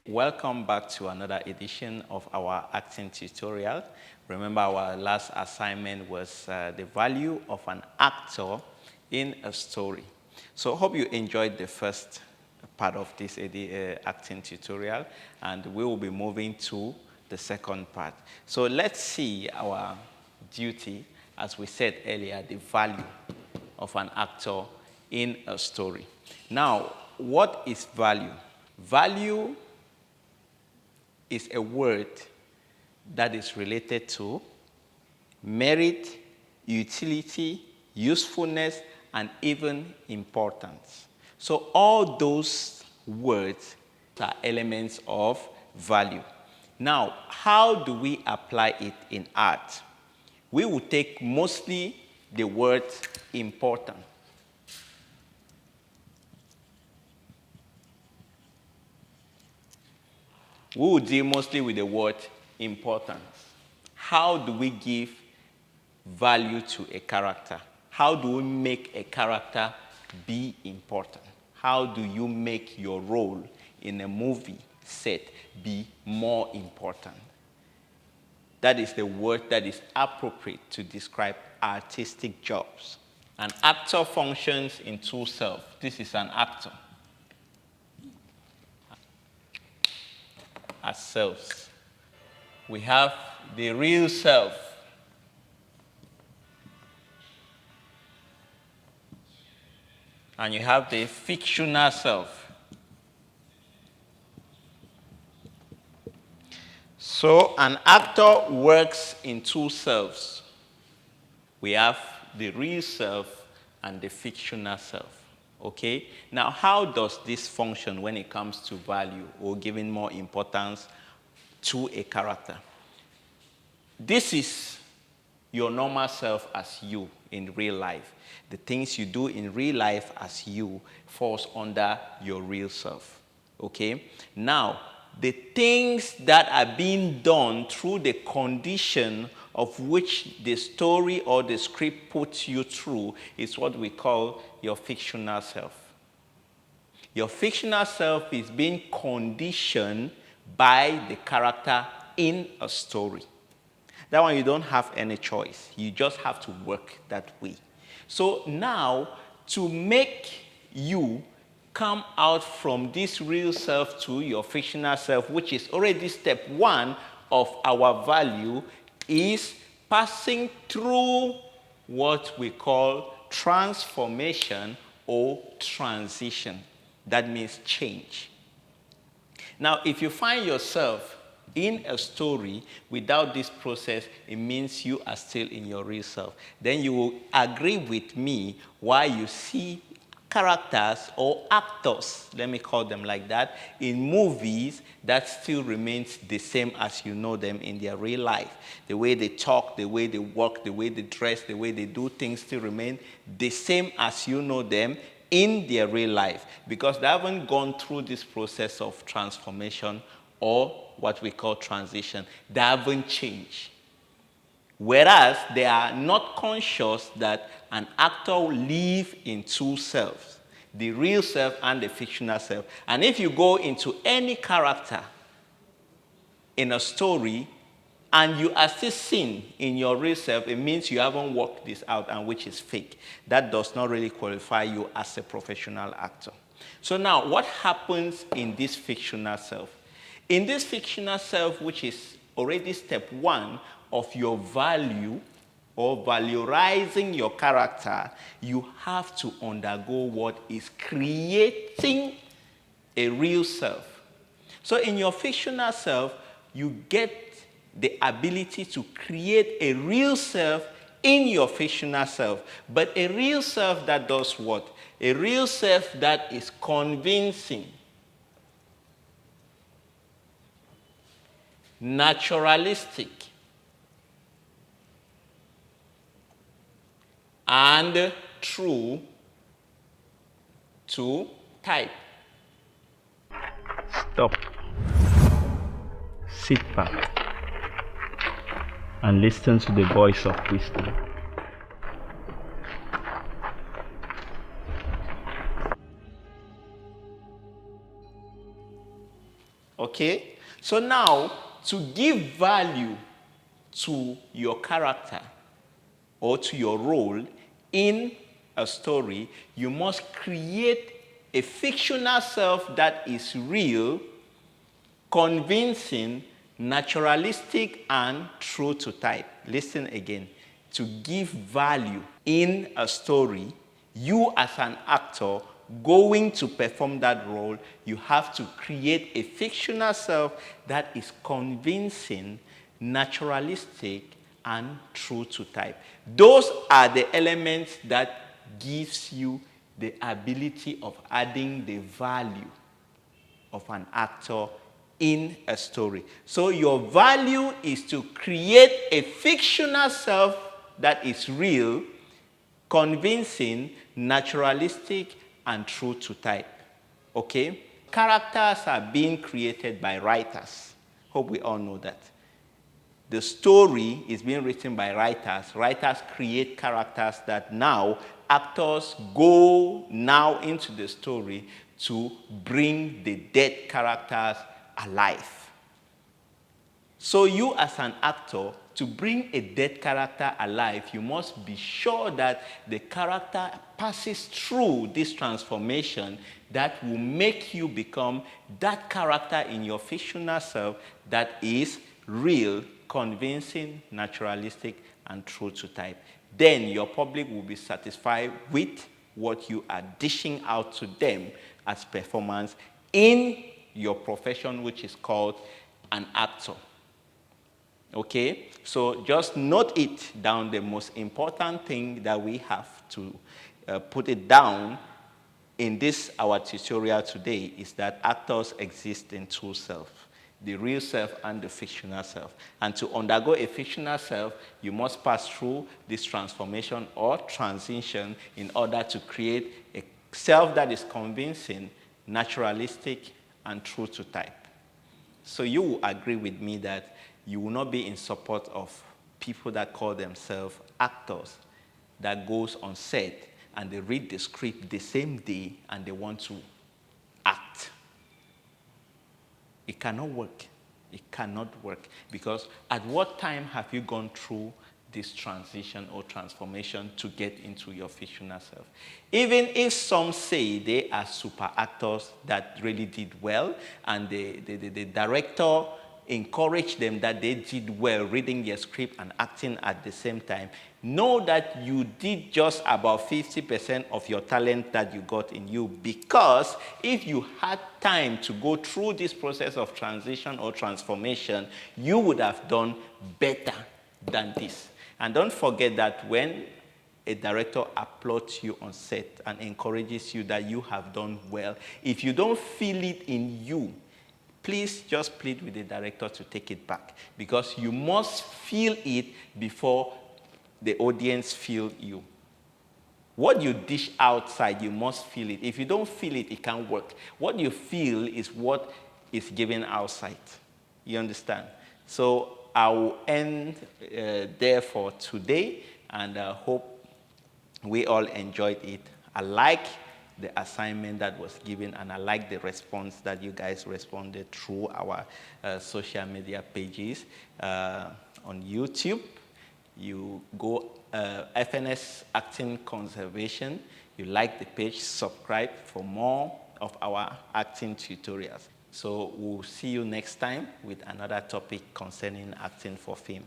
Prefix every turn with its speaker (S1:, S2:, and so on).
S1: Welcome back to another edition of our acting tutorial. Remember, our last assignment was the value of an actor in a story. So I hope you enjoyed the first part of this acting tutorial, and we will be moving to the second part. So let's see our duty, as we said earlier, the value of an actor in a story. Now, what is value? Value is a word that is related to merit, utility, usefulness, and even importance. So all those words are elements of value. Now, how do we apply it in art? We will take mostly the word important. We will deal mostly with the word importance. How do we give value to a character? How do we make a character be important? How do you make your role in a movie set be more important? That is the word that is appropriate to describe artistic jobs. An actor functions in two selves. This is an actor. As selves. We have the real self. And you have the fictional self. So an actor works in two selves. We have the real self and the fictional self. Okay? Now, how does this function when it comes to value or giving more importance to a character? This is your normal self as you in real life. The things you do in real life as you falls under your real self. Okay? Now, the things that are being done through the condition of which the story or the script puts you through is what we call your fictional self. Your fictional self is being conditioned by the character in a story. That one you don't have any choice. You just have to work that way. So now, to make you come out from this real self to your fictional self, which is already step one of our value, is passing through what we call transformation or transition. That means change. Now, if you find yourself in a story without this process, it means you are still in your real self. Then you will agree with me why you see characters or actors, let me call them like that, in movies that still remains the same as you know them in their real life. The way they talk, the way they walk, the way they dress, the way they do things still remain the same as you know them in their real life, because they haven't gone through this process of transformation or what we call transition. They haven't changed. Whereas they are not conscious that an actor will live in two selves, the real self and the fictional self. And if you go into any character in a story and you are still seen in your real self, it means you haven't worked this out, and which is fake. That does not really qualify you as a professional actor. So now, what happens in this fictional self? In this fictional self, which is already step one of your value or valorizing your character, you have to undergo what is creating a real self. So in your fictional self, you get the ability to create a real self in your fictional self. But a real self that does what? A real self that is convincing, naturalistic, and true to type. Stop. Sit back and listen to the voice of wisdom. Okay? So now, to give value to your character or to your role in a story, you must create a fictional self that is real, convincing, naturalistic, and true to type. Listen again. To give value in a story, you as an actor going to perform that role, you have to create a fictional self that is convincing, naturalistic, and true to type. Those are the elements that gives you the ability of adding the value of an actor in a story. So your value is to create a fictional self that is real, convincing, naturalistic, and true to type. Okay? Characters are being created by writers. Hope we all know that. The story is being written by writers. Writers create characters that now actors go now into the story to bring the dead characters alive. So you as an actor, to bring a dead character alive, you must be sure that the character passes through this transformation that will make you become that character in your fictional self that is real, convincing, naturalistic, and true to type. Then your public will be satisfied with what you are dishing out to them as performance in your profession, which is called an actor. Okay? So just note it down. The most important thing that we have to put it down in this, our tutorial today, is that actors exist in two selves. The real self and the fictional self. And to undergo a fictional self, you must pass through this transformation or transition in order to create a self that is convincing, naturalistic, and true to type. So you will agree with me that you will not be in support of people that call themselves actors, that goes on set and they read the script the same day and they want to act. It cannot work. It cannot work. Because at what time have you gone through this transition or transformation to get into your fictional self? Even if some say they are super actors that really did well, and the director encouraged them that they did well reading their script and acting at the same time, know that you did just about 50% of your talent that you got in you, because if you had time to go through this process of transition or transformation, you would have done better than this. And don't forget that when a director applauds you on set and encourages you that you have done well, if you don't feel it in you, please just plead with the director to take it back, because you must feel it before the audience feel you. What you dish outside, you must feel it. If you don't feel it, it can't work. What you feel is what is given outside. You understand? So I will end there for today, and I hope we all enjoyed it. I like the assignment that was given, and I like the response that you guys responded through our social media pages on YouTube. You go FNS Acting Conservation. You like the page, subscribe for more of our acting tutorials. So we'll see you next time with another topic concerning acting for film.